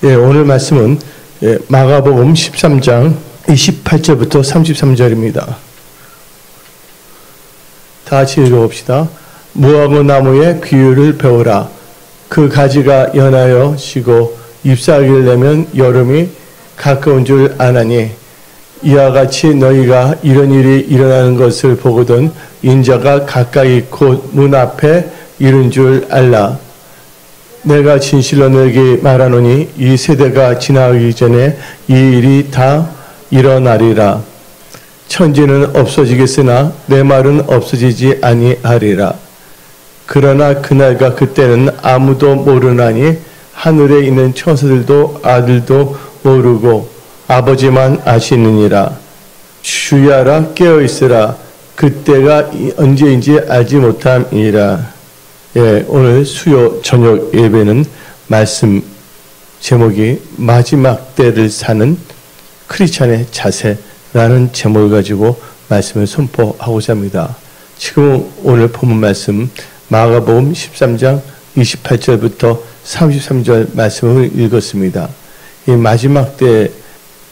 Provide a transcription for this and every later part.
오늘 말씀은 마가복음 13장 28절부터 33절입니다. 다 같이 읽어봅시다. 무화과 나무의 비유를 배우라. 그 가지가 연하여 지고 잎사귀를 내면 여름이 가까운 줄 아나니 이와 같이 너희가 이런 일이 일어나는 것을 보거든 인자가 가까이 곧 문 앞에 이른 줄 알라. 내가 진실로 너에게 말하노니 이 세대가 지나가기 전에 이 일이 다 일어나리라. 천지는 없어지겠으나 내 말은 없어지지 아니하리라. 그러나 그날과 그때는 아무도 모르나니 하늘에 있는 천사들도 아들도 모르고 아버지만 아시느니라. 주야라 깨어있으라. 그때가 언제인지 알지 못함이라. 오늘 수요 저녁 예배는 말씀 제목이 마지막 때를 사는 크리스찬의 자세라는 제목을 가지고 말씀을 선포하고자 합니다. 지금 오늘 본문 말씀 마가복음 13장 28절부터 33절 말씀을 읽었습니다. 이 마지막 때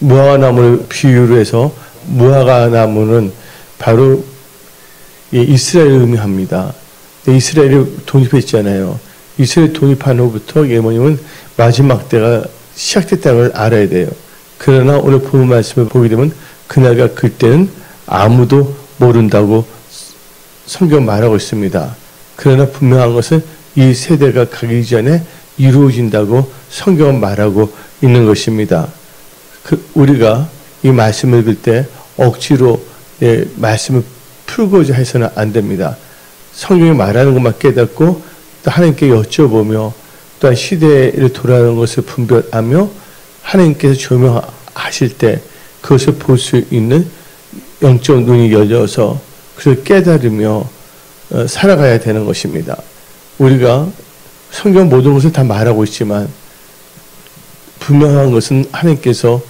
무화과나무를 비유로 해서 무화과나무는 바로 이스라엘을 의미합니다. 이스라엘이 독립했잖아요. 이스라엘 독립한 후부터 뭐냐면 마지막 때가 시작됐다는 걸 알아야 돼요. 그러나 오늘 본문 말씀을 보게 되면 그날과 그때는 아무도 모른다고 성경 말하고 있습니다. 그러나 분명한 것은 이 세대가 가기 전에 이루어진다고 성경은 말하고 있는 것입니다. 우리가 이 말씀을 읽을 때 억지로 말씀을 풀고자 해서는 안 됩니다. 성경이 말하는 것만 깨닫고 또 하나님께 여쭤보며 또한 시대를 돌아가는 것을 분별하며 하나님께서 조명하실 때 그것을 볼 수 있는 영적 눈이 열려서 그것을 깨달으며 살아가야 되는 것입니다. 우리가 성경 모든 것을 다 말하고 있지만 분명한 것은 하나님께서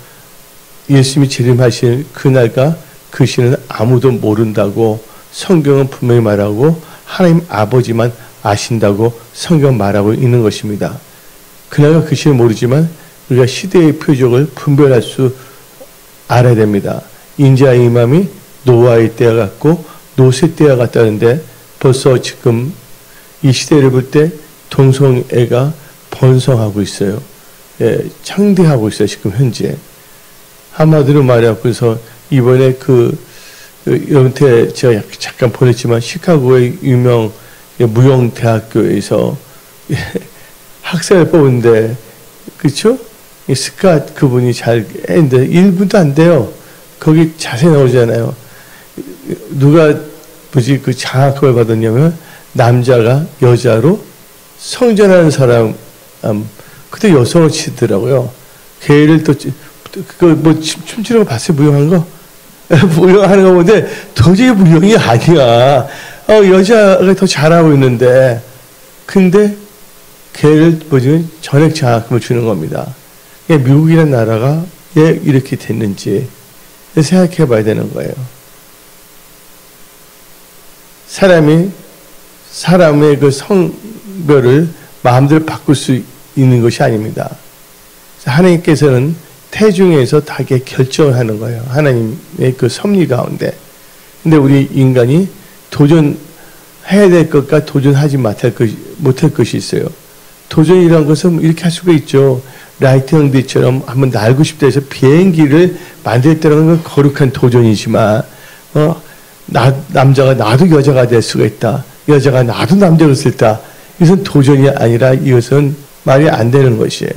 예수님이 재림하실 그날과 그 시는 아무도 모른다고 성경은 분명히 말하고 하나님 아버지만 아신다고 성경 말하고 있는 것입니다. 그날과 그 시는 모르지만 우리가 시대의 표적을 분별할 수 알아야 됩니다. 인자의 임함이 노아의 때와 같고 노새 때와 같다는데 벌써 지금 이 시대를 볼 때 동성애가 번성하고 있어요. 창대하고 있어요. 지금 현재. 한마디로 말해서 이번에 여러분한테 제가 잠깐 보냈지만 시카고의 유명 무용대학교에서 학생을 뽑은데 그렇죠? 스캇 그분이 잘 했는데 1분도 안 돼요. 거기 자세히 나오잖아요. 누가 그 장학금을 받았냐면 남자가 여자로 성전하는 사람 그때 여성을 치더라고요. 걔를 또 춤추는 거 봤어요? 무용하는 거? 무용하는 거 보는데 도저히 무용이 아니야. 여자가 더 잘하고 있는데 근데 걔를 전액 장학금을 주는 겁니다. 미국이라는 나라가 왜 이렇게 됐는지 생각해 봐야 되는 거예요. 사람의 그 성별을 마음대로 바꿀 수 있는 것이 아닙니다. 하나님께서는 태중에서 다 결정을 하는 거예요. 하나님의 그 섭리 가운데. 근데 우리 인간이 도전해야 될 것과 도전하지 못할 것이 있어요. 도전이라는 것은 이렇게 할 수가 있죠. 라이트 형제처럼 한번 날고 싶다 해서 비행기를 만들었다는 건 거룩한 도전이지만 남자가 나도 여자가 될 수가 있다. 여자가 나도 남자가 될 수 있다. 이것은 도전이 아니라 이것은 말이 안 되는 것이에요.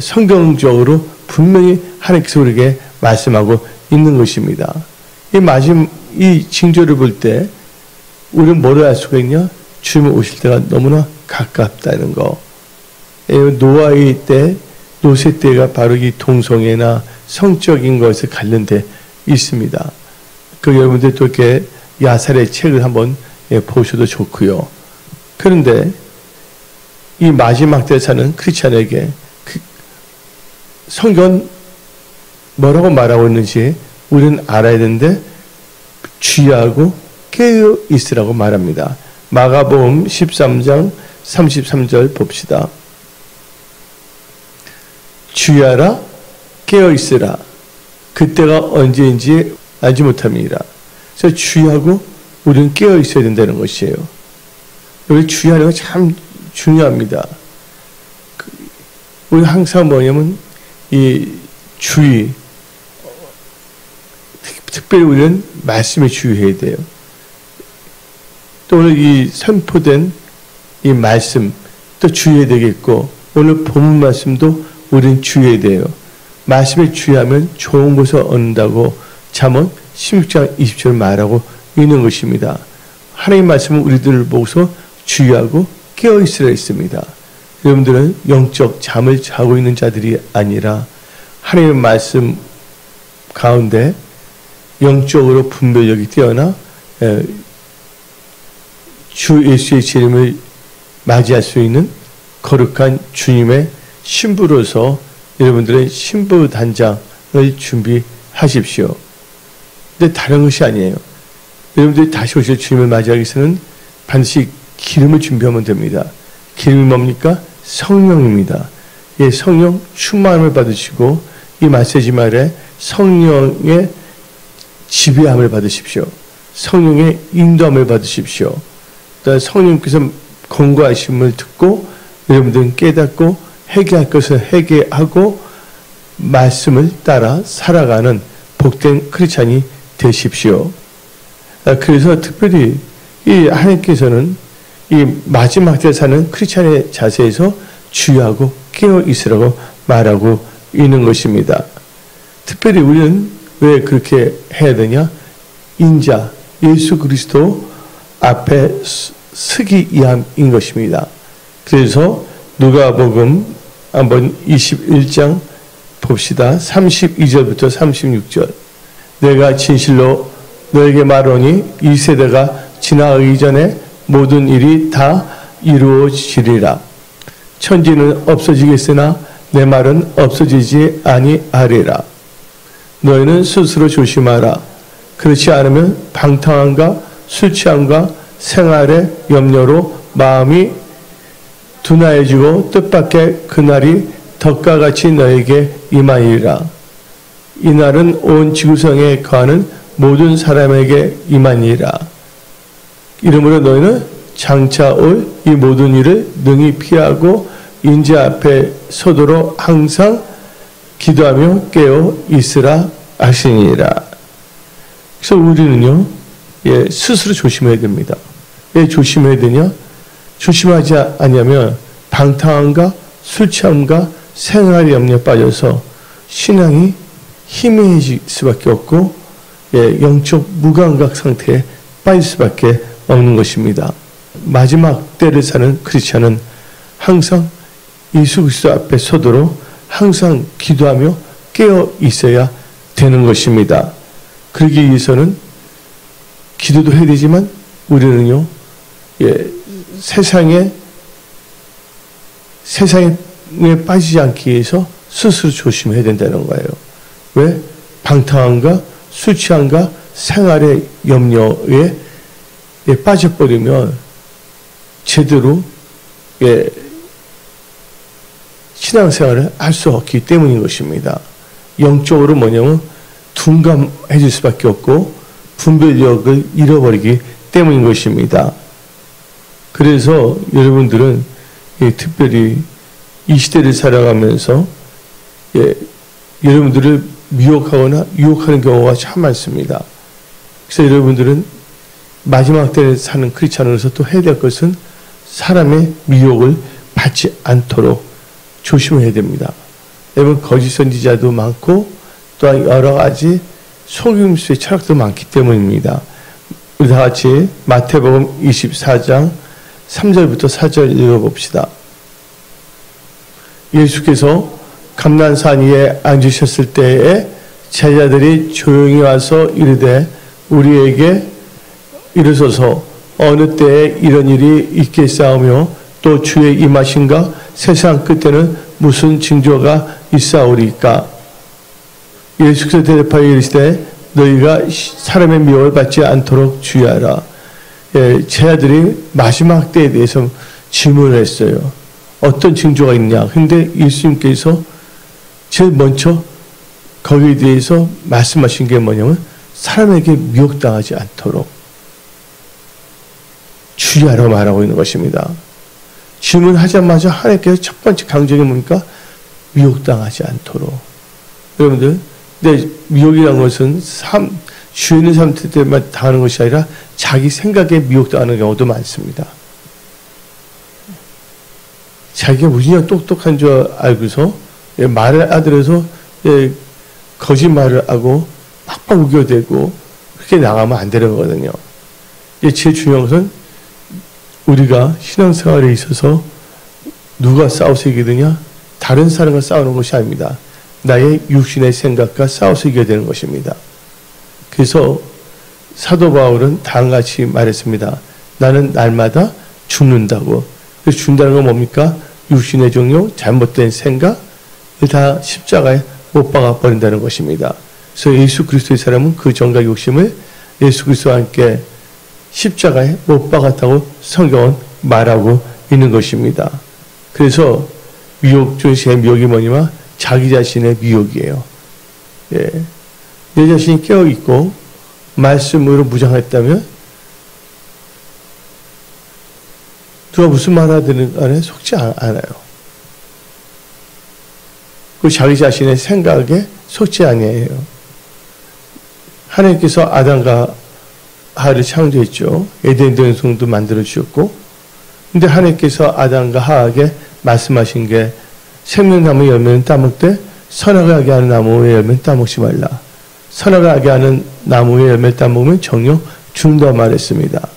성경적으로 분명히 하나님께서 우리에게 말씀하고 있는 것입니다. 이 징조를 볼 때 우리는 뭐를 알 수가 있냐? 주님이 오실 때가 너무나 가깝다는 거. 노아의 때, 노새 때가 바로 이 동성애나 성적인 것에 관련돼 있습니다. 여러분들 또 이렇게 야살의 책을 한번 보셔도 좋고요. 그런데 이 마지막 때 사는 크리스찬에게 성경 뭐라고 말하고 있는지 우리는 알아야 되는데 주의하고 깨어 있으라고 말합니다. 마가복음 13장 33절 봅시다. 주의하라, 깨어있으라. 그때가 언제인지 알지 못합니다. 그래서 주의하고 우리는 깨어있어야 된다는 것이에요. 우리 주의하는 거 참 중요합니다. 우리 항상 뭐냐면 이 주의, 특별히 우리는 말씀에 주의해야 돼요. 또 오늘 이 선포된 이 말씀 또 주의해야 되겠고, 오늘 본문 말씀도 우리는 주의해야 돼요. 말씀에 주의하면 좋은 것을 얻는다고 잠언 16장 20절 말하고 있는 것입니다. 하나님 말씀은 우리들을 보고서 주의하고 깨어있으라 했습니다. 여러분들은 영적 잠을 자고 있는 자들이 아니라 하나님의 말씀 가운데 영적으로 분별력이 뛰어나 주 예수의 재림을 맞이할 수 있는 거룩한 주님의 신부로서 여러분들의 신부 단장을 준비하십시오. 근데 다른 것이 아니에요. 여러분들이 다시 오실 주님을 맞이하기 위해서는 반드시 기름을 준비하면 됩니다. 기름이 뭡니까? 성령입니다. 예, 성령 충만함을 받으시고 이 메시지 말에 성령의 지배함을 받으십시오. 성령의 인도함을 받으십시오. 성령께서 권고하심을 듣고 여러분들은 깨닫고 회개할 것을 회개하고 말씀을 따라 살아가는 복된 크리스찬이 되십시오. 그래서 특별히 이 하나님께서는 이 마지막 때 사는 크리스찬의 자세에서 주의하고 깨어 있으라고 말하고 있는 것입니다. 특별히 우리는 왜 그렇게 해야 되냐? 인자 예수 그리스도 앞에 서기 위함인 것입니다. 그래서 누가복음 한번 21장 봅시다. 32절부터 36절. 내가 진실로 너에게 말하노니 이 세대가 지나가기 전에 모든 일이 다 이루어지리라. 천지는 없어지겠으나 내 말은 없어지지 아니하리라. 너희는 스스로 조심하라. 그렇지 않으면 방탕함과 술 취함과 생활의 염려로 마음이 둔하여지고 뜻밖의 그날이 덕과 같이 너에게 임하리라. 이날은 온 지구상에 거하는 모든 사람에게 임하니라. 이러므로 너희는 장차 올 이 모든 일을 능히 피하고 인자 앞에 서도록 항상 기도하며 깨어 있으라 하시니라. 그래서 우리는요, 스스로 조심해야 됩니다. 왜 조심해야 되냐? 조심하지 않으면 방탕함과 술 취함과 생활의 염려에 빠져서 신앙이 희미해질 수밖에 없고 영적 무감각 상태에 빠질 수밖에 없는 것입니다. 마지막 때를 사는 크리스찬은 항상 예수 그리스도 앞에 서도록 항상 기도하며 깨어 있어야 되는 것입니다. 그러기 위해서는 기도도 해야 되지만 우리는요, 세상에 빠지지 않기 위해서 스스로 조심해야 된다는 거예요. 왜? 방탕함과 술 취함과 생활의 염려에 빠져버리면 제대로 신앙생활을 할 수 없기 때문인 것입니다. 영적으로 뭐냐면 둔감해질 수밖에 없고 분별력을 잃어버리기 때문인 것입니다. 그래서 여러분들은 특별히 이 시대를 살아가면서 여러분들을 미혹하거나 유혹하는 경우가 참 많습니다. 그래서 여러분들은 마지막 때에 사는 크리스찬으로서 또 해야 될 것은 사람의 미혹을 받지 않도록 조심해야 됩니다. 여러분 거짓 선지자도 많고 또한 여러 가지 속임수의 철학도 많기 때문입니다. 우리 다 같이 마태복음 24장 3절부터 4절 읽어봅시다. 예수께서 감난산 위에 앉으셨을 때에 제자들이 조용히 와서 이르되 우리에게 이르소서 어느 때에 이런 일이 있겠사오며 또 주의 임하신가 세상 끝에는 무슨 징조가 있사오리까. 예수께서 대답하여 이르시되 너희가 사람의 미혹을 받지 않도록 주의하라. 제자들이 마지막 때에 대해서 질문을 했어요. 어떤 징조가 있냐. 근데 예수님께서 제일 먼저 거기에 대해서 말씀하신 게 뭐냐면 사람에게 미혹당하지 않도록 주의하라고 말하고 있는 것입니다. 질문하자마자 하나님께서 첫 번째 강조가 뭡니까? 미혹당하지 않도록. 여러분들, 근데 미혹이라는 것은 주에 있는 사람들만 당하는 것이 아니라 자기 생각에 미혹당하는 경우도 많습니다. 자기가 무지하게 똑똑한 줄 알고서 말을 아들어서 거짓말을 하고 팍팍 우겨대고 그렇게 나가면 안 되는 거거든요. 제일 중요한 것은 우리가 신앙생활에 있어서 누가 싸워서 이기느냐? 다른 사람과 싸우는 것이 아닙니다. 나의 육신의 생각과 싸워서 이겨야 되는 것입니다. 그래서 사도 바울은 다음같이 말했습니다. 나는 날마다 죽는다고. 그래서 죽는다는 건 뭡니까? 육신의 종교, 잘못된 생각, 다 십자가에 못 박아 버린다는 것입니다. 그래서 예수 그리스도의 사람은 그 정과 욕심을 예수 그리스도와 함께 십자가에 못 박았다고 성경은 말하고 있는 것입니다. 그래서 미혹 중에 미혹이 뭐냐면 자기 자신의 미혹이에요. 예. 내 자신이 깨어있고 말씀으로 무장했다면 누가 무슨 말 하든 간에 속지 않아요. 그 자기 자신의 생각에 속지 아니에요. 하나님께서 아담과 하와를 창조했죠. 에덴 동성도 만들어 주셨고, 근데 하나님께서 아담과 하와에게 말씀하신 게 생명나무 열매는 따먹되 선악을 알게 하는 나무의 열매는 따먹지 말라. 선악을 알게 하는 나무의 열매를 따먹으면 정녕 죽는다 말했습니다.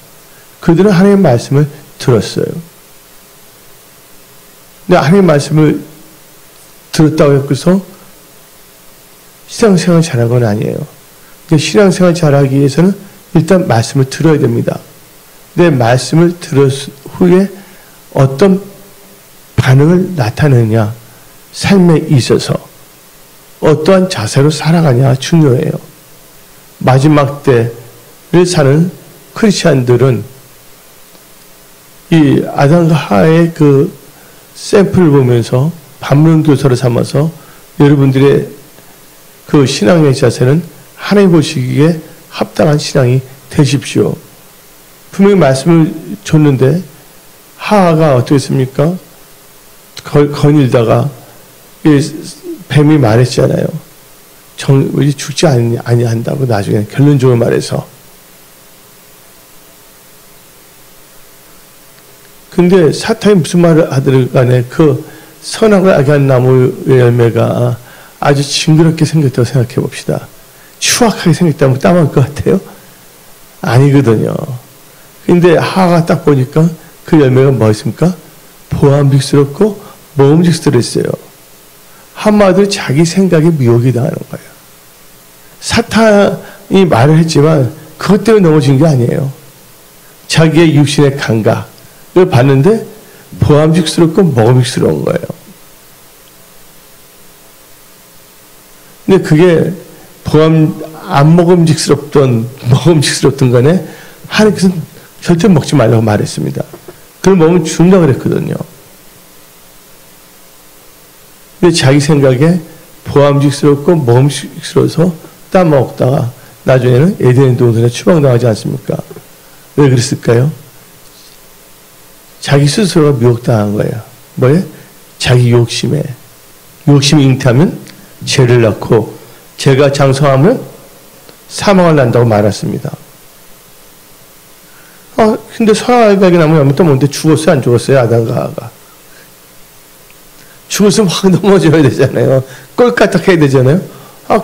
그들은 하나님의 말씀을 들었어요. 근데 하나님의 말씀을 들었다고 해서 신앙생활 잘한 건 아니에요. 근데 신앙생활 잘하기 위해서는 일단 말씀을 들어야 됩니다. 내 말씀을 들었 후에 어떤 반응을 나타내느냐, 삶에 있어서 어떠한 자세로 살아가냐 중요해요. 마지막 때를 사는 크리스찬들은 이 아담과 하와의 그 샘플을 보면서 반문 교사를 삼아서 여러분들의 그 신앙의 자세는 하나님 보시기에 합당한 신앙이 되십시오. 분명히 말씀을 줬는데 하와가 어떻게 했습니까? 거닐다가 뱀이 말했잖아요. 죽지 아니한다고 나중에 결론적으로 말해서. 근데 사탄이 무슨 말을 하든 간에 그 선악을 알게 하는 나무의 열매가 아주 징그럽게 생겼다고 생각해 봅시다. 추악하게 생겼다면 따먹을 것 같아요? 아니거든요. 근데 하와가 딱 보니까 그 열매가 뭐였습니까? 보암직스럽고 먹음직스러웠어요. 한마디로 자기 생각에 미혹이 당하는 거예요. 사탄이 말을 했지만 그것 때문에 넘어진 게 아니에요. 자기의 육신의 감각을 봤는데 보암직스럽고 먹음직스러운 거예요. 근데 그게 안 먹음직스럽던 먹음직스럽던 간에 하나님께서는 절대 먹지 말라고 말했습니다. 그걸 먹으면 죽는다고 그랬거든요. 근데 자기 생각에 보암직스럽고 먹음직스러워서 따먹다가 나중에는 에덴 동산에 추방당하지 않습니까? 왜 그랬을까요? 자기 스스로가 미혹당한 거예요. 뭐예요? 자기 욕심에. 욕심이 잉태하면 죄를 낳고 죄가 장성하면 사망을 난다고 말했습니다. 근데 선악과의 나무 열매 따먹는데 죽었어요? 안 죽었어요? 아담과 하와가. 죽었으면 확 넘어져야 되잖아요. 꼴까딱 해야 되잖아요.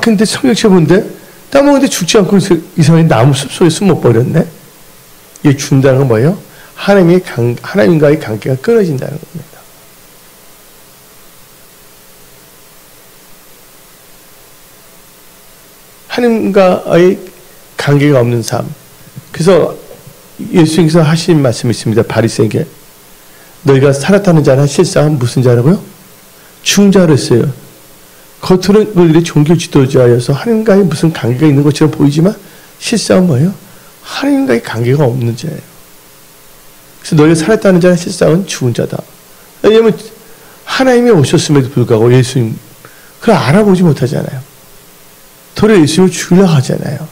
근데 성경책 본데 따먹는데 죽지 않고 이상하게 나무 숲속에 숨어버렸네? 이게 죽는다는 건 뭐예요? 하나님과의 관계가 끊어진다는 겁니다. 하나님과의 관계가 없는 삶. 그래서 예수님께서 하신 말씀이 있습니다. 바리새인에게 너희가 살았다는 자는 실상은 무슨 자라고요? 죽은 자를 했어요. 겉으로는 그들이 종교 지도자여서 하나님과의 무슨 관계가 있는 것처럼 보이지만 실상은 뭐예요? 하나님과의 관계가 없는 자예요. 그래서 너희가 살았다는 자는 실상은 죽은 자다. 왜냐하면 하나님이 오셨음에도 불구하고 예수님 그걸 알아보지 못하잖아요. 도리어 예수님을 죽이려고 하잖아요.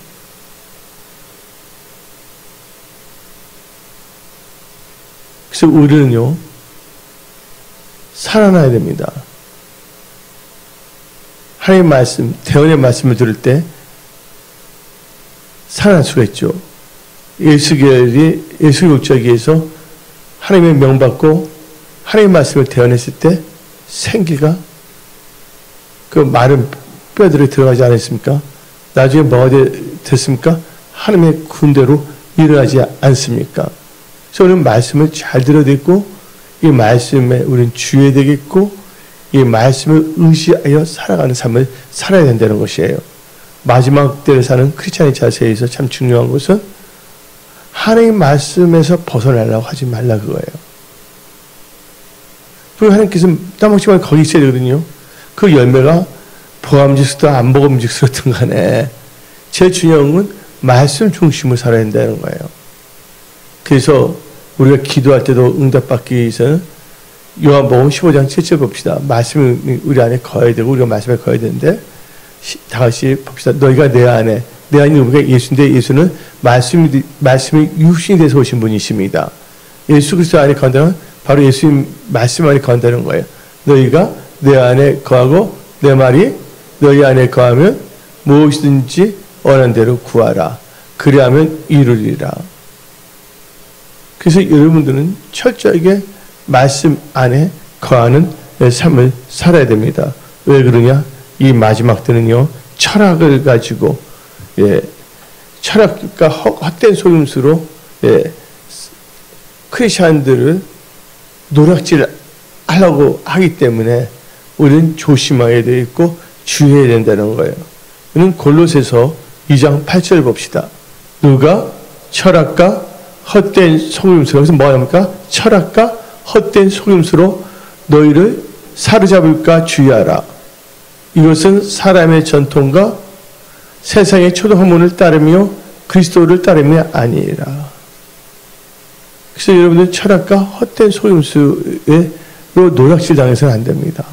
그래서 우리는요, 살아나야 됩니다. 하나님의 말씀, 대언의 말씀을 들을 때 살아날 수가 있죠. 예수 육자기에서 하나님의 명받고 하나님의 말씀을 대언했을 때 생기가 그 마른 뼈들이 들어가지 않았습니까? 나중에 뭐가 됐습니까? 하나님의 군대로 일어나지 않습니까? 그래서 우리는 말씀을 잘 들어듣고 이 말씀에 우리는 주의해야 되겠고 이 말씀을 의지하여 살아가는 삶을 살아야 된다는 것이에요. 마지막 때를 사는 크리스찬의 자세에서 참 중요한 것은 하나님의 말씀에서 벗어나려고 하지 말라 그거예요. 그리고 하나님께서 따먹지만 거기 있어야 되거든요. 그 열매가 보암직스도 안 보암직스든 간에 제일 중요한 건 말씀 중심으로 살아야 된다는 거예요. 그래서 우리가 기도할 때도 응답받기 위해서는 요한복음 15장 7절 봅시다. 말씀이 우리 안에 거해야 되고 우리가 말씀에 거해야 되는데 다 같이 봅시다. 너희가 내 안에 우리가 예수인데 예수는 말씀이 육신이 돼서 오신 분이십니다. 예수 그리스도 안에 거한다는 바로 예수님 말씀 안에 거한다는 거예요. 너희가 내 안에 거하고 내 말이 너희 안에 거하면 무엇이든지 원하는 대로 구하라. 그리하면 이루리라. 그래서 여러분들은 철저하게 말씀 안에 거하는 삶을 살아야 됩니다. 왜 그러냐? 이 마지막 때는요, 철학을 가지고, 철학과 헛된 속임수로, 크리스찬들을 노략질 하려고 하기 때문에 우리는 조심해야 되겠고, 주의해야 된다는 거예요. 우리는 골로새서 2장 8절 봅시다. 누가 철학과 헛된 속임수로, 여기서 뭐가 나옵니까? 철학과 헛된 속임수로 너희를 사로잡을까 주의하라. 이것은 사람의 전통과 세상의 초등학문을 따르며 그리스도를 따르며 아니라. 그래서 여러분들 철학과 헛된 속임수로 노략질 당해서는 안 됩니다.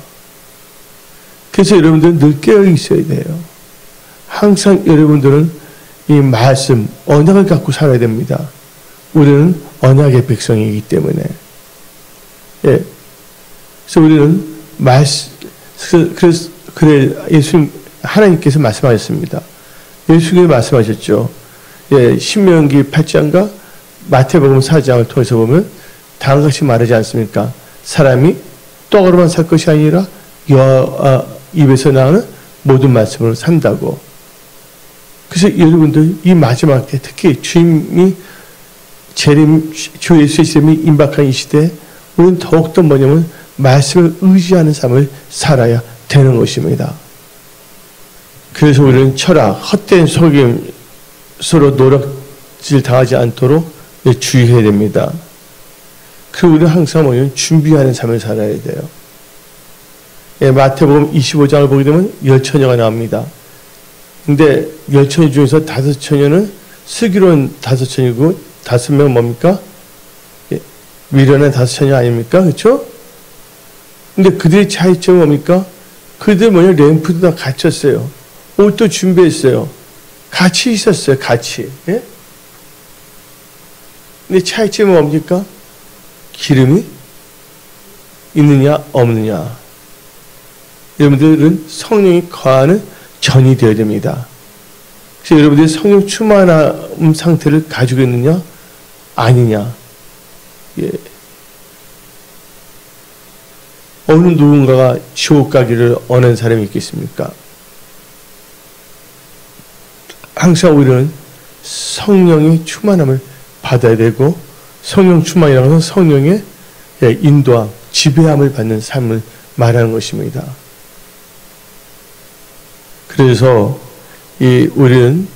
그래서 여러분들은 늘 깨어 있어야 돼요. 항상 여러분들은 이 말씀, 언약을 갖고 살아야 됩니다. 우리는 언약의 백성이기 때문에. 그래서 우리는 그래, 예수님, 하나님께서 말씀하셨습니다. 예수님이 말씀하셨죠. 신명기 8장과 마태복음 4장을 통해서 보면 다음과 같이 말하지 않습니까? 사람이 떡으로만 살 것이 아니라 여호와 입에서 나오는 모든 말씀으로 산다고. 그래서 여러분들 이 마지막 때 특히 주님이 주 예수의 시름이 임박한 이 시대에 우리는 더욱더 뭐냐면 말씀을 의지하는 삶을 살아야 되는 것입니다. 그래서 우리는 철학, 헛된 속임수로 노력질 당하지 않도록 주의해야 됩니다. 그리고 우리는 항상 뭐냐면 준비하는 삶을 살아야 돼요. 마태복음 25장을 보게 되면 10처녀가 나옵니다. 근데 10처녀 중에서 5처녀는 슬기로운 5처녀이고 5명은 뭡니까? 미련한 5처녀 아닙니까? 그렇죠? 근데 그들의 차이점은 뭡니까? 그들 램프도 다 갖췄어요. 옷도 준비했어요. 같이 있었어요. 같이. 예? 근데 차이점은 뭡니까? 기름이 있느냐 없느냐. 여러분들은 성령이 거하는 전이 되어야 됩니다. 그래서 여러분들이 성령 충만함 상태를 가지고 있느냐 아니냐. 어느 누군가가 지옥 가기를 원하는 사람이 있겠습니까? 항상 우리는 성령의 충만함을 받아야 되고 성령 충만이라는 것은 성령의 인도함, 지배함을 받는 삶을 말하는 것입니다. 그래서 우리는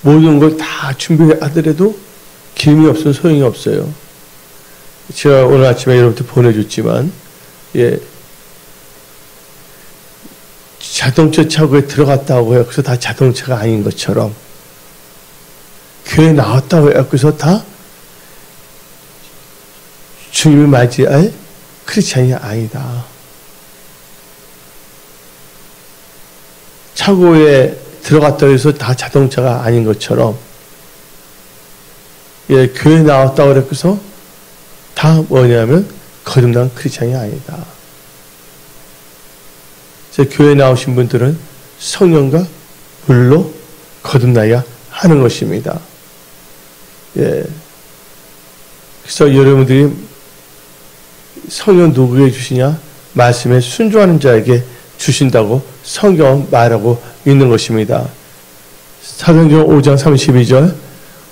모든 걸 다 준비하더라도 기름이 없으면 소용이 없어요. 제가 오늘 아침에 여러분한테 보내줬지만, 자동차 차고에 들어갔다고 해서 다 자동차가 아닌 것처럼, 교회 나왔다고 해서 다 주님을 맞이할 크리스찬이 아니다. 차고에 들어갔다고 해서 다 자동차가 아닌 것처럼, 예, 교회 나왔다고 그래서 다 뭐냐면 거듭난 크리스찬이 아니다. 교회 나오신 분들은 성령과 물로 거듭나야 하는 것입니다. 예. 그래서 여러분들이 성령 누구에게 주시냐? 말씀에 순종하는 자에게 주신다고 성경은 말하고 있는 것입니다. 사도행전 5장 32절,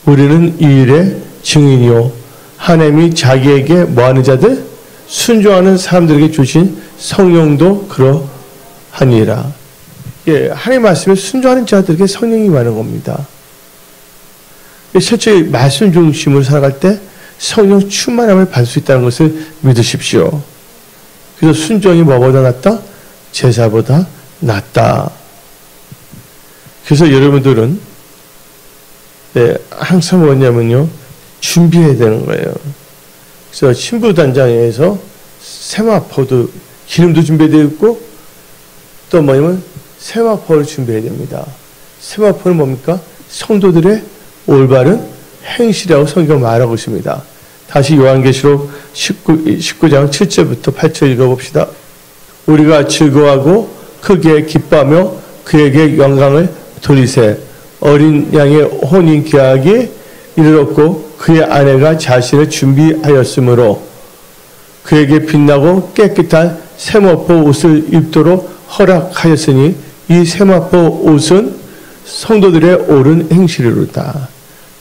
우리는 이 일의 증인이요 하나님이 자기에게 뭐하는 자들? 순종하는 사람들에게 주신 성령도 그러하니라. 예, 하나님 말씀에 순종하는 자들에게 성령이 임하는 겁니다. 실제 말씀 중심으로 살아갈 때 성령 충만함을 받을 수 있다는 것을 믿으십시오. 그래서 순종이 뭐보다 낫다? 제사보다 낫다. 그래서 여러분들은 네, 항상 뭐냐면요, 준비해야 되는 거예요. 그래서 신부단장에서 세마포도 기름도 준비되어 있고 또 뭐냐면 세마포를 준비해야 됩니다. 세마포는 뭡니까? 성도들의 올바른 행실이라고 성경 말하고 있습니다. 다시 요한계시록 19장 7절부터 8절 읽어봅시다. 우리가 즐거워하고 크게 기뻐하며 그에게 영광을 돌리세. 어린 양의 혼인 계약이 이르렀고 그의 아내가 자신을 준비하였으므로 그에게 빛나고 깨끗한 세마포 옷을 입도록 허락하였으니 이 세마포 옷은 성도들의 옳은 행실이로다.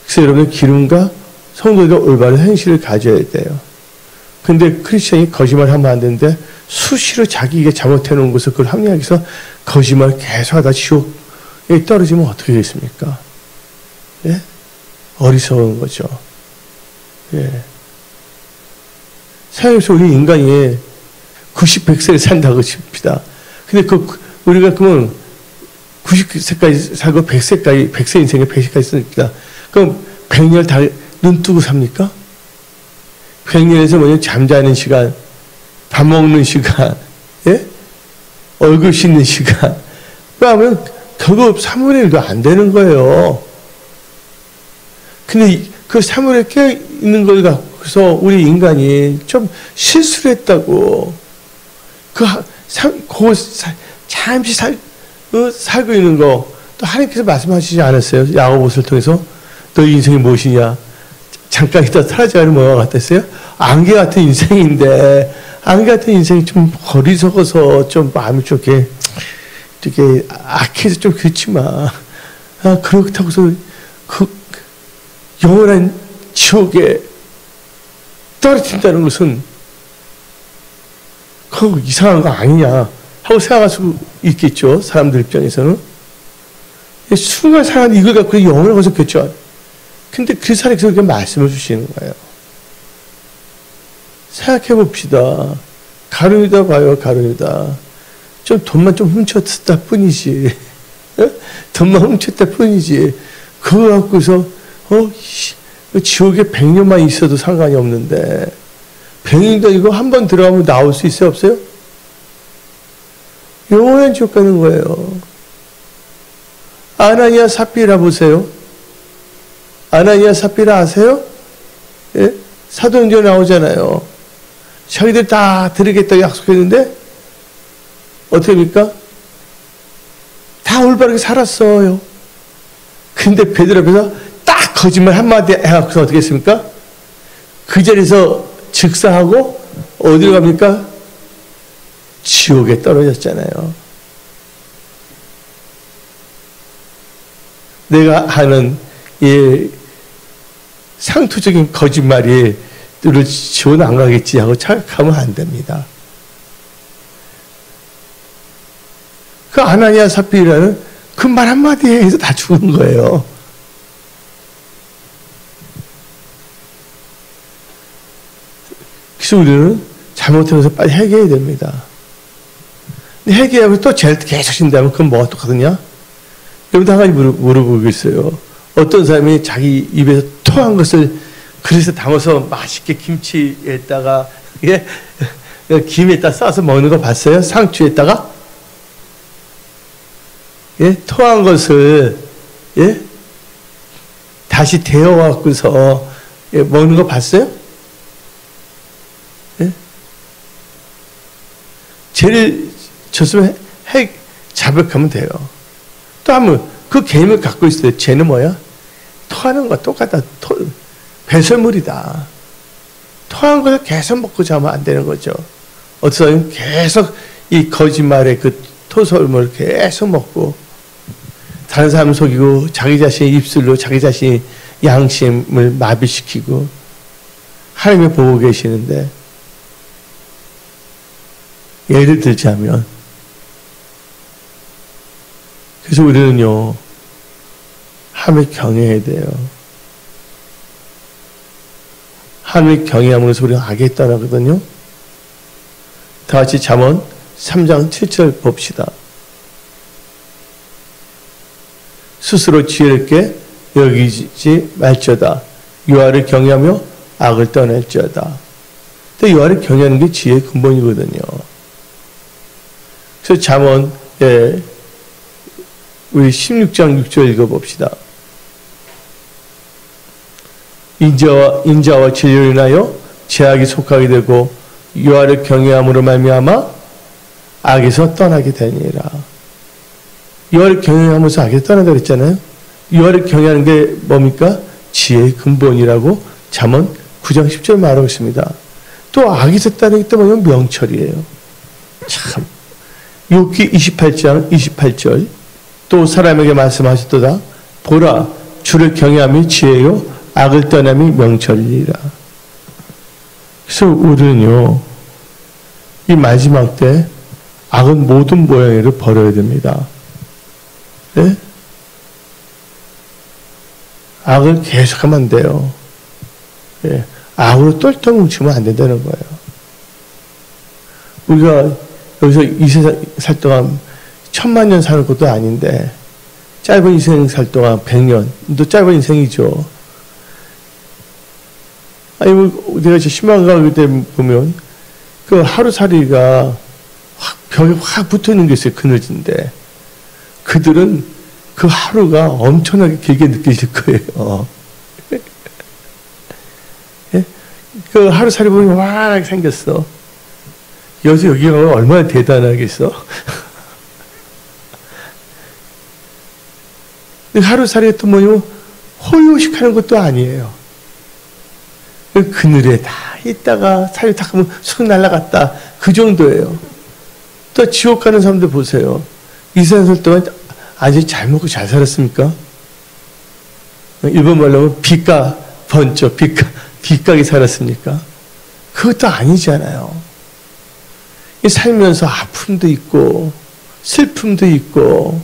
그래서 여러분 기름과 성도들의 올바른 행실을 가져야 돼요. 근데 크리스천이 거짓말하면 안 되는데 수시로 자기가 잘못해놓은 것을 그걸 합리하기 위해서 거짓말 계속하다 지옥에 떨어지면 어떻게 되겠습니까? 예? 어리석은 거죠. 예. 세상에서 우리 인간이 90, 100세를 산다고 칩니다. 근데 우리가 그러면 90세까지 살고 100세까지, 100세 인생에 100세까지 씁니다. 그럼 100년 다 눈 뜨고 삽니까? 100년에서 뭐냐, 잠자는 시간, 밥 먹는 시간, 예? 얼굴 씻는 시간. 그러면 결국 3분의 1도 안 되는 거예요. 근데 그 3분의 1 깨어있는 걸 갖고서 우리 인간이 좀 실수를 했다고. 잠시 살고 있는 거, 또 하나님께서 말씀하시지 않았어요? 야고보서를 통해서? 너희 인생이 무엇이냐? 잠깐 있다 사라져가는 뭐가 같았어요? 안개 같은 인생인데, 안개 같은 인생이 좀 어리석어서 좀 마음이 좀 이렇게 악해서 좀 그렇지만, 그렇다고 해서 영원한 지옥에 떨어진다는 것은 그거 이상한 거 아니냐 하고 생각할 수 있겠죠. 사람들 입장에서는. 순간 살아가는 이걸 갖고 영혼을 거뒀겠죠. 근데 그 사람에서 그렇게 말씀을 주시는 거예요. 생각해 봅시다. 가룟유다 봐요, 가룟유다. 좀 돈만 좀 훔쳤다 뿐이지. 돈만 훔쳤다 뿐이지. 그거 갖고서, 지옥에 100년만 있어도 상관이 없는데, 100년도 이거 한 번 들어가면 나올 수 있어요, 없어요? 영원한 지옥 가는 거예요. 아나니아 삽비라 보세요. 아나니아 삽비라 아세요? 예? 사도행전에 나오잖아요. 자기들 다 드리겠다고 약속했는데 어떻게 합니까? 다 올바르게 살았어요. 근데 베드로 앞에서 딱 거짓말 한마디 해갖고서 어떻게 했습니까? 그 자리에서 즉사하고 어디로 갑니까? 지옥에 떨어졌잖아요. 내가 하는 이 상투적인 거짓말이 너를 지원 안 가겠지 하고 착각하면 안 됩니다. 그 아나니아 삽비라는 그 말 한마디에 해서 다 죽은 거예요. 그래서 우리는 잘못하면서 빨리 회개해야 됩니다. 근데 회개하고 또 죄를 계속 진다면 그건 뭐가 똑같으냐? 여러분 한 가지 물어보겠어요. 어떤 사람이 자기 입에서 토한 것을 그래서 담아서 맛있게 김치에다가 김에다 싸서 먹는 거 봤어요? 상추에다가? 예? 토한 것을 예? 다시 데워갖고서 예? 먹는 거 봤어요? 예? 죄를 졌으면 자백하면 돼요. 또 한번 그 개념을 갖고 있어요. 죄는 뭐야? 토하는 거 똑같다. 배설물이다. 토한 것을 계속 먹고 자면 안 되는 거죠. 어떤 사람은 계속 이 거짓말의 그 토설물을 계속 먹고 다른 사람 속이고 자기 자신의 입술로 자기 자신의 양심을 마비시키고 하나님이 보고 계시는데 예를 들자면 그래서 우리는요 하나님을 경외해야 돼요. 하나님을 경외함으로써 우리가 악에 떠나거든요. 다 같이 잠언 3장 7절 봅시다. 스스로 지혜롭게 여기지 말지어다. 여호와를 경외하며 악을 떠날지어다. 근데 여호와를 경외하는 게 지혜의 근본이거든요. 그래서 잠언 우리 16장 6절 읽어봅시다. 인자와 진리로 인하여 죄악이 속하게 되고 여호와를 경외함으로 말미암아 악에서 떠나게 되니라. 여호와를 경외하면서 악에서 떠나다 그랬잖아요. 여호와를 경외하는 게 뭡니까? 지혜의 근본이라고 잠언 9장 10절 말하고 있습니다. 또 악에서 떠나기 때문에 명철이에요. 참. 욥기 28장 28절 또 사람에게 말씀하셨도다. 보라 주를 경외함이 지혜요 악을 떠남이 명철이라. 그래서 우리는요 이 마지막 때 악은 모든 모양으로 버려야 됩니다. 네? 악을 계속하면 안 돼요. 네. 악으로 똘똘 뭉치면 안 된다는 거예요. 우리가 여기서 이 세상 살 동안 1000만 년 사는 것도 아닌데 짧은 인생 살 동안 100년도 짧은 인생이죠. 아니 뭐 내가 신방가 그때 보면 그 하루살이가 벽에 확 붙어 있는 게 있어요. 그늘진데 그들은 그 하루가 엄청나게 길게 느껴질 거예요. 예? 그 하루살이 보면 와하게 생겼어. 여기가 얼마나 대단하겠어. 하루살이가 또 뭐냐면 호요식하는 것도 아니에요. 그늘에 다 있다가 살이 탁 하면 쑥 날아갔다. 그 정도예요. 또 지옥 가는 사람들 보세요. 이 세상 살 동안 아주 잘 먹고 잘 살았습니까? 일본 말로 하면 빚가 번쩍 빚가게 살았습니까? 그것도 아니잖아요. 살면서 아픔도 있고 슬픔도 있고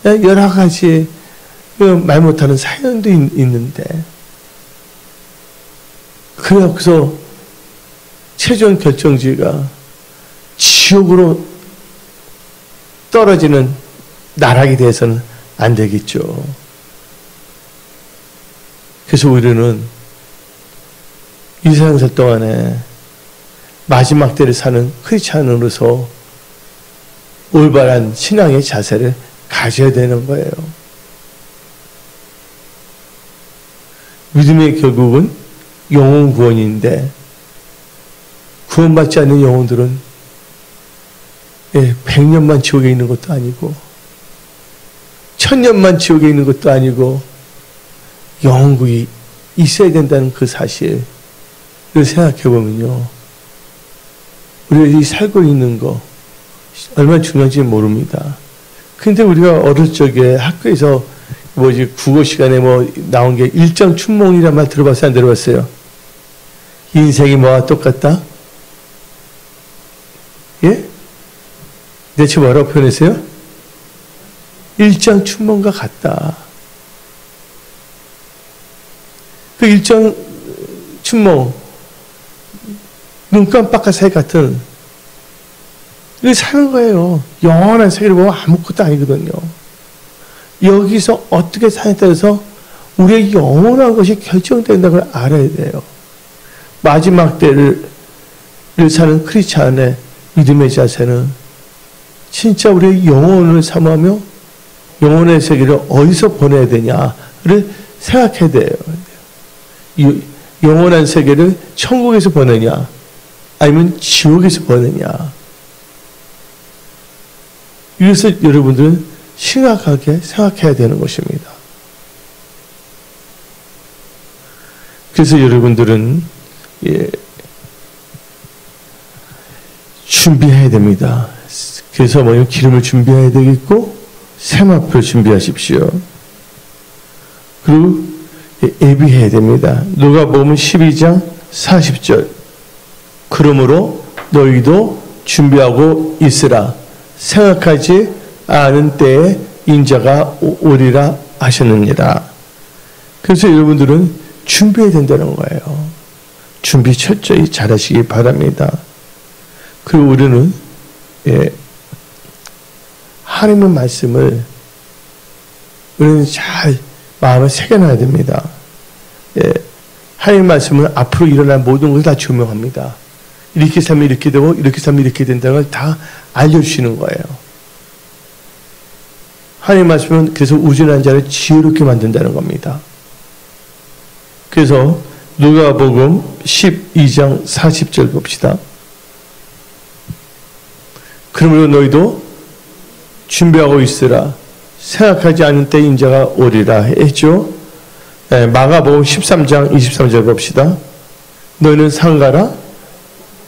여러 가지 말 못하는 사연도 있는데 그래서 최종 결정지가 지옥으로 떨어지는 나락이 돼서는 안 되겠죠. 그래서 우리는 이 세상 살 동안에 마지막 때를 사는 크리스찬으로서 올바른 신앙의 자세를 가져야 되는 거예요. 믿음의 결국은 영혼 구원인데 구원받지 않는 영혼들은 100년만 지옥에 있는 것도 아니고 1000년만 지옥에 있는 것도 아니고 영혼구이 있어야 된다는 그 사실을 생각해 보면요. 우리가 이 살고 있는 거 얼마나 중요한지 모릅니다. 근데 우리가 어릴 적에 학교에서 국어 시간에 나온 게 일정춘몽이란 말 들어봤어요? 안 들어봤어요? 인생이 뭐와 똑같다? 예? 대체 뭐라고 표현했어요? 일정춘몽과 같다. 그 일정춘몽 눈 깜빡할 사이 같은 이거 사는 거예요. 영원한 세계를 보면 아무것도 아니거든요. 여기서 어떻게 사냐에 따라서 우리의 영원한 것이 결정된다는 걸 알아야 돼요. 마지막 때를 사는 크리스찬의 믿음의 자세는 진짜 우리의 영혼을 사모하며 영혼의 세계를 어디서 보내야 되냐를 생각해야 돼요. 영원한 세계를 천국에서 보내냐 아니면 지옥에서 보내냐. 이것을 여러분들은 심각하게 생각해야 되는 것입니다. 그래서 여러분들은 준비해야 됩니다. 그래서 뭐냐면 기름을 준비해야 되겠고 세마포를 준비하십시오. 그리고 예비해야 됩니다. 누가복음 12장 40절 그러므로 너희도 준비하고 있으라. 생각하지 않은 때에 인자가 오리라 하셨느니라. 그래서 여러분들은 준비해야 된다는 거예요. 준비 철저히 잘하시기 바랍니다. 그리고 우리는 하나님의 말씀을 우리는 잘 마음에 새겨놔야 됩니다. 하나님의 말씀은 앞으로 일어날 모든 것을 다 조명합니다. 이렇게 살면 이렇게 되고 이렇게 살면 이렇게 된다는 걸 다 알려주시는 거예요. 하나님의 말씀은 그래서 우준한 자를 지혜롭게 만든다는 겁니다. 그래서 누가복음 12장 40절 봅시다. 그러므로 너희도 준비하고 있으라. 생각하지 않은 때 인자가 오리라 했죠. 마가복음 13장 23절 봅시다. 너희는 상가라.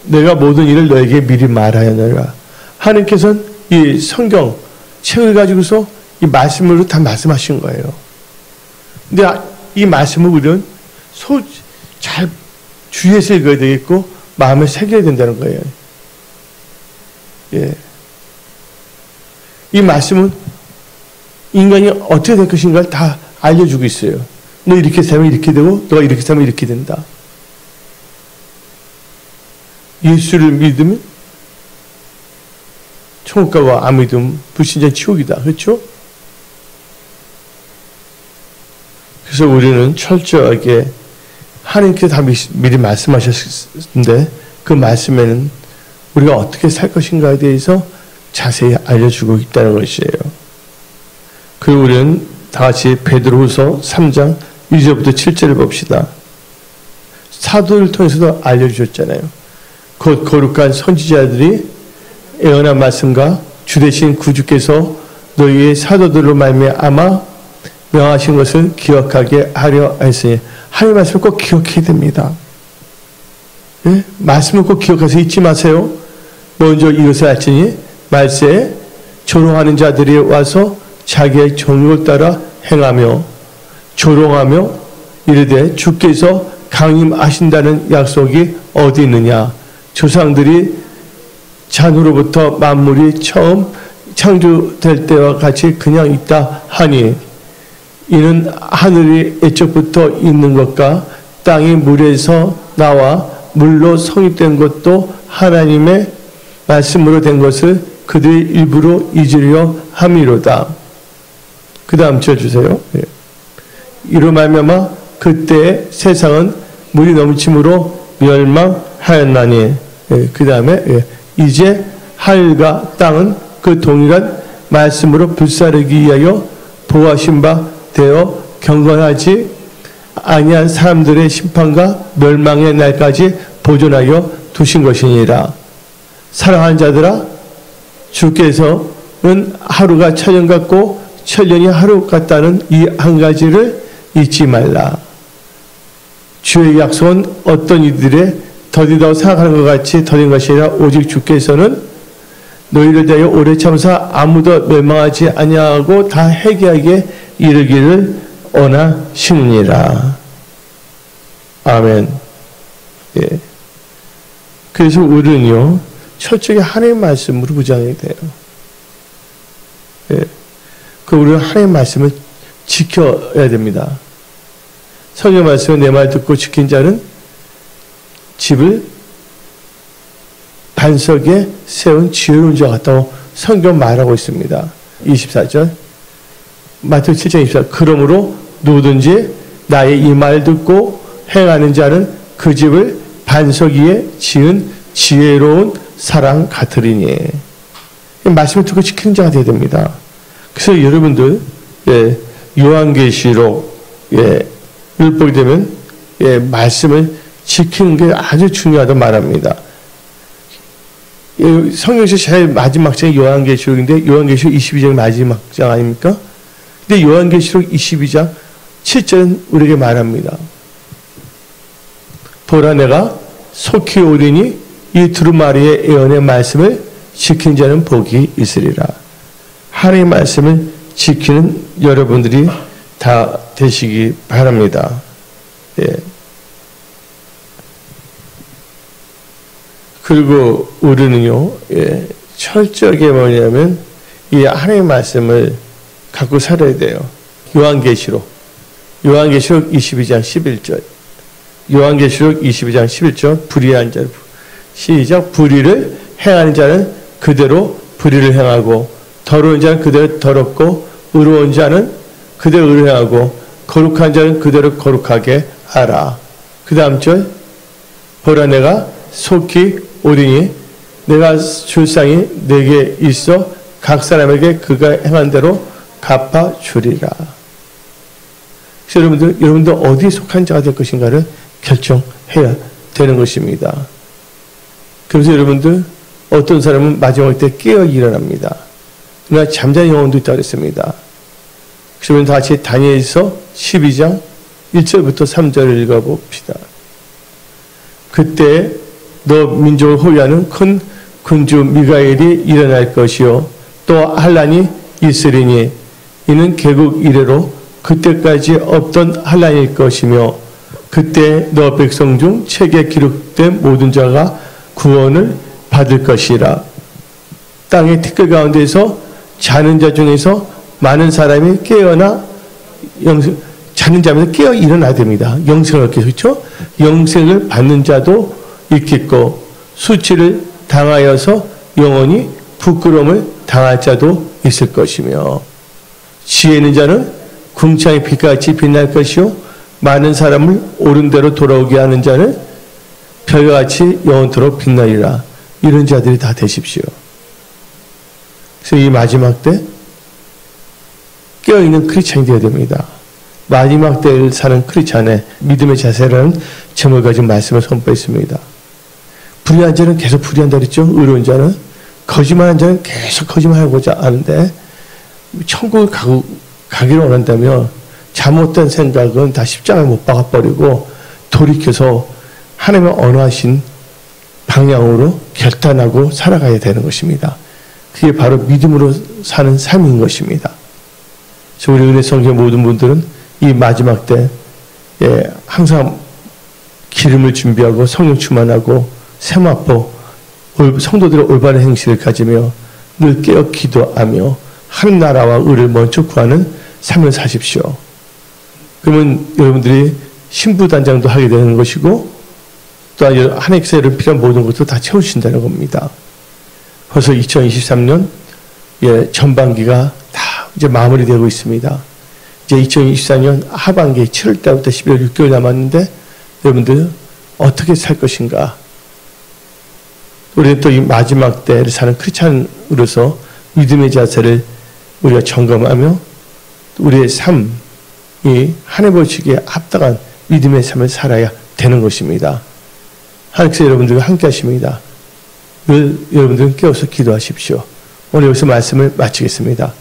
내가 모든 일을 너에게 미리 말하였느라. 하나님께서는 이 성경 책을 가지고서 이 말씀으로 다 말씀하신 거예요. 근데 이 말씀을 우리는 잘 주의해서 읽어야 되겠고 마음에 새겨야 된다는 거예요. 이 말씀은 인간이 어떻게 될 것인가를 다 알려주고 있어요. 너 이렇게 살면 이렇게 되고 너가 이렇게 살면 이렇게 된다. 예수를 믿으면 천국 가고 안 믿으면 불신자 지옥이다. 그렇죠? 그래서 우리는 철저하게 하나님께서 다 미리 말씀하셨는데 그 말씀에는 우리가 어떻게 살 것인가에 대해서 자세히 알려주고 있다는 것이에요. 그리고 우리는 다 같이 베드로후서 3장 1절부터 7절을 봅시다. 사도를 통해서도 알려주셨잖아요. 곧 거룩한 선지자들이 예언한 말씀과 주되신 구주께서 너희의 사도들로 말미암아 명하신 것을 기억하게 하려 했으니 하나님의 말씀을 꼭 기억해야 됩니다. 예? 말씀을 꼭 기억해서 잊지 마세요. 먼저 이것을 알지니 말세에 조롱하는 자들이 와서 자기의 정욕을 따라 행하며 조롱하며 이르되 주께서 강림하신다는 약속이 어디 있느냐. 조상들이 잔으로부터 만물이 처음 창조될 때와 같이 그냥 있다 하니 이는 하늘이 애초부터 있는 것과 땅이 물에서 나와 물로 성립된 것도 하나님의 말씀으로 된 것을 그들이 일부러 잊으려 함이로다. 그 다음 지어주세요. 이로 말미암아 그때 세상은 물이 넘침으로 멸망하였나니 그 다음에 이제 하늘과 땅은 그 동일한 말씀으로 불사르기 위하여 보호하신 바 되어 경건하지 아니한 사람들의 심판과 멸망의 날까지 보존하여 두신 것이니라. 사랑하는 자들아, 주께서는 하루가 천년 같고 천년이 하루 같다는 이 한 가지를 잊지 말라. 주의 약속은 어떤 이들의 더디다고 생각하는 것 같이 더딘 것이 아니라 오직 주께서는 너희를 대하여 오래 참사 아무도 멸망하지 아니하고 다 회개하게 이르기를 원하시느니라. 아멘. 예. 그래서 우리는요 철저히 하나님의 말씀으로 무장해야 돼요. 예. 그 우리는 하나님의 말씀을 지켜야 됩니다. 성경 말씀은 내 말 듣고 지킨 자는 집을 반석에 세운 지혜로운 자 같다고 성경 말하고 있습니다. 24절 마태복음 7장 24절 그러므로 누구든지 나의 이 말 듣고 행하는 자는 그 집을 반석 위에 지은 지혜로운 사람 같으리니. 말씀을 듣고 지키는 자가 되어야 됩니다. 그래서 여러분들 요한계시록 보게 되면 말씀을 지키는 게 아주 중요하다고 말합니다. 성경에서 제일 마지막 장이 요한계시록인데 요한계시록 22장 마지막 장 아닙니까? 근데 요한계시록 22장 7절은 우리에게 말합니다. 보라 내가 속히 오리니 이 두루마리의 예언의 말씀을 지킨 자는 복이 있으리라. 하나님의 말씀을 지키는 여러분들이 다 되시기 바랍니다. 그리고 우리는요, 철저하게 뭐냐면 이 하나님의 말씀을 갖고 살아야 돼요. 요한계시록 22장 11절. 요한계시록 22장 11절. 불의한 자, 시작. 불의를 행하는 자는 그대로 불의를 행하고, 더러운 자는 그대로 더럽고, 의로운 자는 그대로 의로 행하고, 거룩한 자는 그대로 거룩하게 하라. 그 다음 절. 보라 내가 속히 오리니 내가 줄상이 내게 있어 각 사람에게 그가 행한 대로 갚아주리라. 그래서 여러분들 어디에 속한 자가 될 것인가를 결정해야 되는 것입니다. 그래서 여러분들 어떤 사람은 마지막 때 깨어 일어납니다. 그러나 잠자는 영혼도 있다고 했습니다. 그러면 다시 다니엘서 12장 1절부터 3절을 읽어봅시다. 그때 너 민족을 호위하는 큰 군주 미가엘이 일어날 것이요 또 환란이 있으리니 이는 개국 이래로 그때까지 없던 환란일 것이며 그때 너 백성 중 책에 기록된 모든 자가 구원을 받을 것이라. 땅의 티끌 가운데서 자는 자 중에서 많은 사람이 깨어나 자는 자면서 깨어 일어나야 됩니다. 영생을 얻기 그렇죠? 영생을 받는 자도 있겠고 수치를 당하여서 영원히 부끄러움을 당할 자도 있을 것이며 지혜 있는 자는 궁창의 빛같이 빛날 것이요 많은 사람을 옳은 대로 돌아오게 하는 자는 별같이 영원토록 빛나리라. 이런 자들이 다 되십시오. 그래서 이 마지막 때 깨어있는 크리스찬이 되어야 됩니다. 마지막 때를 사는 크리스찬의 믿음의 자세라는 제목을 가진 말씀을 선포했습니다. 불의한 자는 계속 불의한다 그랬죠. 의로운 자는, 거짓말한 자는 계속 거짓말하고자 하는데 천국을 가기를 원한다면 잘못된 생각은 다 십자가에 못 박아버리고 돌이켜서 하나님의 언어하신 방향으로 결단하고 살아가야 되는 것입니다. 그게 바로 믿음으로 사는 삶인 것입니다. 그래서 우리 은혜성교 모든 분들은 이 마지막 때 항상 기름을 준비하고 성령 충만하고 세마포 성도들의 올바른 행실을 가지며 늘 깨어 기도하며 하늘 나라와 의를 먼저 구하는 삶을 사십시오. 그러면 여러분들이 신부단장도 하게 되는 것이고 또 하나님께서 필요한 모든 것도 다 채우신다는 겁니다. 벌써 2023년 전반기가 다 이제 마무리되고 있습니다. 이제 2024년 하반기 7월달부터 12월 6개월 남았는데 여러분들 어떻게 살 것인가? 우리는 또 이 마지막 때를 사는 크리스찬으로서 믿음의 자세를 우리가 점검하며 우리의 삶이 하나님 보시기에 합당한 믿음의 삶을 살아야 되는 것입니다. 하나님께서 여러분들과 함께 하십니다. 늘 여러분들은 깨어서 기도하십시오. 오늘 여기서 말씀을 마치겠습니다.